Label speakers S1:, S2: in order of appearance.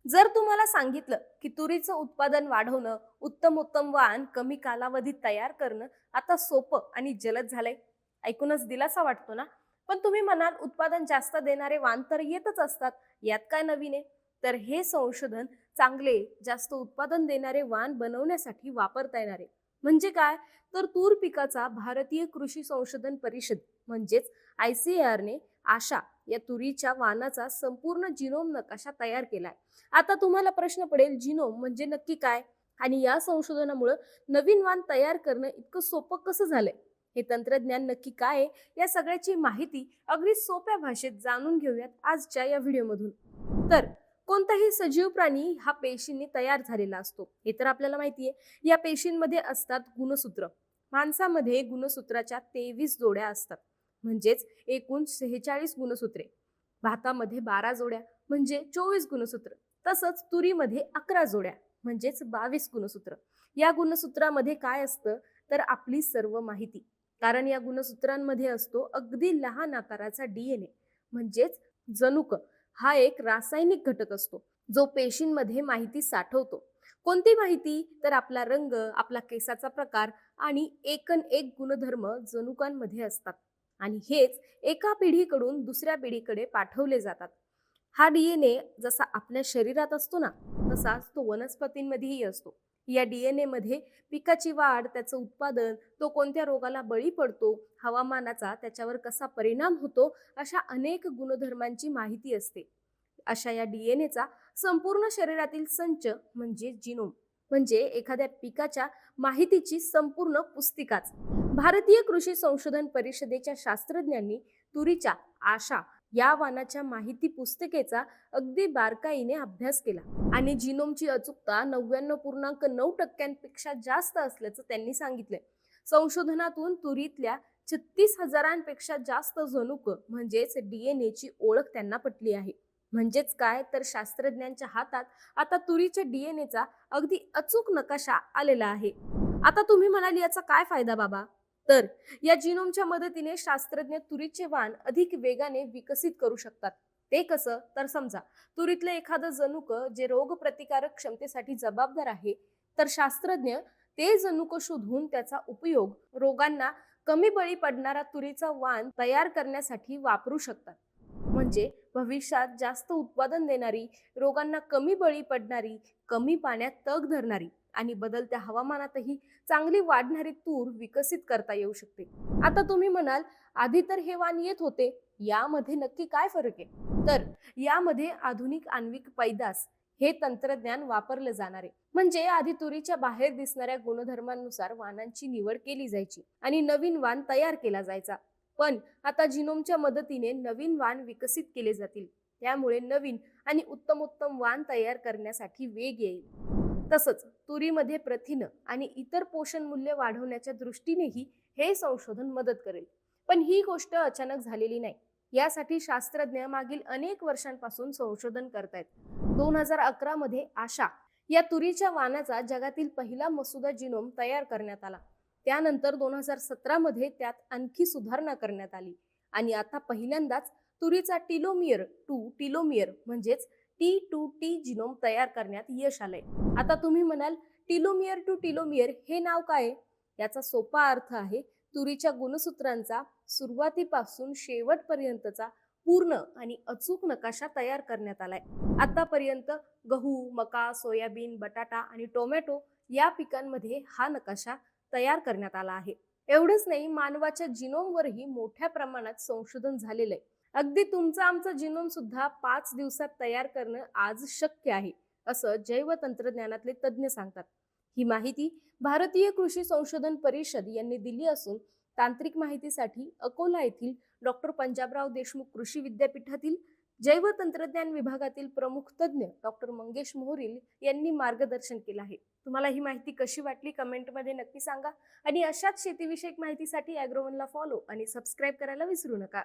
S1: जर तुम्हाला सांगितलं की तुरीचं उत्पादन वाढवणं, उत्तम उत्तम वाण कमी कालावधीत तयार करणं आता सोपं आणि जलद झालंय, ऐकूनच दिलासा वाटतो ना? पण तुम्ही म्हणाल उत्पादन जास्त देणारे वाण तर येतच असतात, यात काय नवीन आहे? तर हे संशोधन चांगले, जास्त उत्पादन देणारे वाण बनवण्यासाठी वापरता येणारे म्हणजे काय? तर तूर पिकाचा भारतीय कृषी संशोधन परिषद म्हणजेच ICAR ने आशा या तुरीच्या वाणाचा संपूर्ण जिनोम नकाशा तयार केलाय. आता तुम्हाला प्रश्न पडेल, जिनोम म्हणजे नक्की काय? आणि या संशोधनामुळे नवीन वाण तयार करणं इतकं सोपं कसं झालंय? हे तंत्रज्ञान नक्की काय आहे? या सगळ्याची माहिती अगदी सोप्या भाषेत जाणून घेऊयात आजच्या या व्हिडिओमधून. तर कोणताही सजीव प्राणी हा पेशींनी तयार झालेला असतो, हे तर आपल्याला माहिती आहे. या पेशींमध्ये असतात गुणसूत्र. माणसामध्ये गुणसूत्राच्या 23 जोड्या असतात, म्हणजेच एकूण 46 गुणसूत्रे. भातामध्ये 12 जोड्या म्हणजे 24 गुणसूत्र. तसंच तुरीमध्ये 11 जोड्या म्हणजेच 22 गुणसूत्र. या गुणसूत्रामध्ये काय असतं? तर आपली सर्व माहिती. कारण या गुणसूत्रांमध्ये असतो अगदी लहान आकाराचा DNA म्हणजेच जनुक. हा एक रासायनिक घटक असतो जो पेशींमध्ये माहिती साठवतो. कोणती माहिती? तर आपला रंग, आपला केसाचा प्रकार आणि एकन एक गुणधर्म जनुकांमध्ये असतात. आणि हेच एका पिढीकडून दुसऱ्या पिढीकडे पाठवले जातात. हा DNA जसा आपल्या शरीरात असतो ना, तसाच तो वनस्पतींमध्येही असतो. या DNA मध्ये पिकाची वाढ, त्याचं उत्पादन, तो कोणत्या रोगाला बळी पडतो, हवामानाचा त्याच्यावर कसा परिणाम होतो, अशा अनेक गुणधर्मांची माहिती असते. अशा या DNAचा संपूर्ण शरीरातील संच म्हणजे जिनोम, म्हणजे एखाद्या पिकाच्या माहितीची संपूर्ण पुस्तिकाच. भारतीय कृषी संशोधन परिषदेच्या शास्त्रज्ञांनी तुरीच्या आशा या वाणाच्या माहिती पुस्तिकेचा अगदी बारकाईने अभ्यास केला आणि जिनोमची अचूकता 99.9% जास्त असल्याचं त्यांनी सांगितलंय. संशोधनातून तुरीतल्या 36,000पेक्षा जास्त जनुक म्हणजेच DNA ची ओळख त्यांना पटली आहे. म्हणजेच काय? तर शास्त्रज्ञांच्या हातात आता तुरीच्या DNAचा अगदी अचूक नकाशा आलेला आहे. आता तुम्ही म्हणाल, याचा काय फायदा बाबा? तर या जिनोमच्या मदतीने शास्त्रज्ञ तुरीचे वाण अधिक वेगाने विकसित करू शकतात. ते कसं? तर समजा तुरीतलं एखादं जनुक जे रोगप्रतिकारक क्षमतेसाठी जबाबदार आहे, तर शास्त्रज्ञ ते जनुक शोधून त्याचा उपयोग रोगांना कमी बळी पडणारा तुरीचा वाण तयार करण्यासाठी वापरू शकतात. म्हणजे भविष्यात जास्त उत्पादन देणारी, रोगांना कमी बळी पडणारी, कमी पाण्यात तग धरणारी आणि बदलत्या हवामानातही चांगली वाढणारी तूर विकसित करता येऊ शकते. आता तुम्ही म्हणाल, आधी तर हे वाण येत होते, यामध्ये नक्की काय फरक आहे? तर यामध्ये आधुनिक आण्विक पैदास हे तंत्रज्ञान वापरलं जाणार आहे. म्हणजे आधी तुरीच्या बाहेर दिसणाऱ्या गुणधर्मांनुसार वाणांची निवड केली जायची आणि नवीन वाण तयार केला जायचा. पण आता जिनोमच्या मदतीने नवीन वाण विकसित केले जातील. त्यामुळे नवीन आणि उत्तमोत्तम वाण तयार करण्यासाठी वेग येईल. तसंच तुरीमध्ये प्रथिनं आणि इतर पोषण मूल्य वाढवण्याच्या दृष्टीनेही हे संशोधन मदत करेल. पण ही गोष्ट अचानक झालेली नाही. यासाठी शास्त्रज्ञ मागील अनेक वर्षांपासून संशोधन करतायत. 2011 मध्ये आशा या तुरीच्या वाणाचा जगातील पहिला मसुदा जिनोम तयार करण्यात आला. त्यानंतर 2017 मध्ये त्यात आणखी सुधारणा करण्यात आली आणि आता पहिल्यांदाच तुरीचा टीलोमियर टू टीलोमियर म्हणजेच T2T जिनोम तयार करण्यात यश आलंय. आता तुम्ही म्हणाल, टीलोमियर टू टीलोमियर हे नाव काय आहे? याचा सोपा अर्थ आहे तुरीच्या गुणसूत्रांचा सुरुवातीपासून शेवटपर्यंतचा पूर्ण आणि अचूक नकाशा तयार करण्यात आलाय. आतापर्यंत गहू, मका, सोयाबीन, बटाटा आणि टोमॅटो या पिकांमध्ये हा नकाशा तयार करण्यात आला आहे. एवढंच नाही, मानवाच्या जिनोमवरही मोठ्या प्रमाणात संशोधन झालेलं आहे. अगदी तुमचा आमचा जिनोम सुद्धा 5 दिवसात तयार करणं आज शक्य आहे, असं जैव तंत्रज्ञानातले तज्ज्ञ सांगतात. ही माहिती भारतीय कृषी संशोधन परिषद यांनी दिली असून तांत्रिक माहितीसाठी अकोला येथील डॉक्टर पंजाबराव देशमुख कृषी विद्यापीठातील जैव तंत्रज्ञान विभागातील प्रमुख तज्ज्ञ डॉक्टर मंगेश मोहरील यांनी मार्गदर्शन केलं आहे. तुम्हाला ही माहिती कशी वाटली कमेंटमध्ये नक्की सांगा आणि अशाच शेतीविषयक माहितीसाठी ॲग्रोवनला फॉलो आणि सबस्क्राईब करायला विसरू नका.